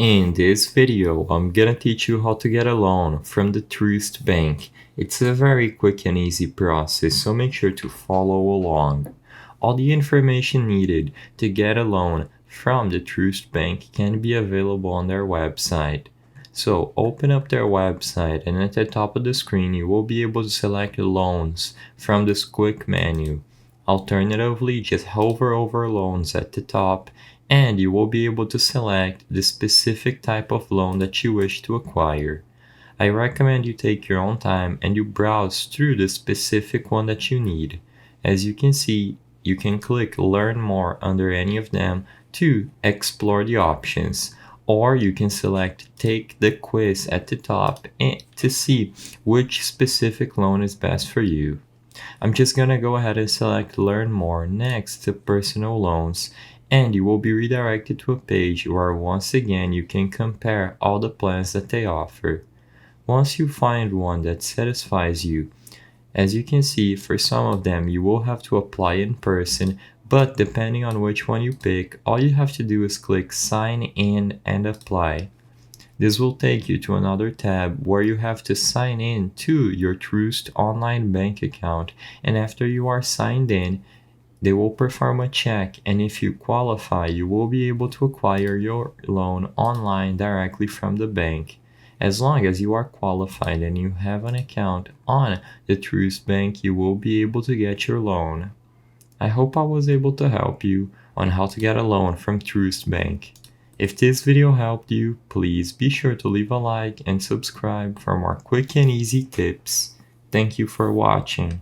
In this video, I'm gonna teach you how to get a loan from the Truist Bank. It's a very quick and easy process, so make sure to follow along. All the information needed to get a loan from the Truist Bank can be available on their website. So open up their website, and at the top of the screen you will be able to select loans from this quick menu. Alternatively, just hover over loans at the top and you will be able to select the specific type of loan that you wish to acquire. I recommend you take your own time and you browse through the specific one that you need. As you can see, you can click Learn More under any of them to explore the options, or you can select Take the Quiz at the top to see which specific loan is best for you. I'm just gonna go ahead and select Learn More next to Personal Loans, and you will be redirected to a page where once again you can compare all the plans that they offer. Once you find one that satisfies you, as you can see, for some of them you will have to apply in person, but depending on which one you pick, all you have to do is click Sign In and Apply. This will take you to another tab where you have to sign in to your Truist online bank account, and after you are signed in, they will perform a check, and if you qualify, you will be able to acquire your loan online directly from the bank. As long as you are qualified and you have an account on the Truist Bank, you will be able to get your loan. I hope I was able to help you on how to get a loan from Truist Bank. If this video helped you, please be sure to leave a like and subscribe for more quick and easy tips. Thank you for watching.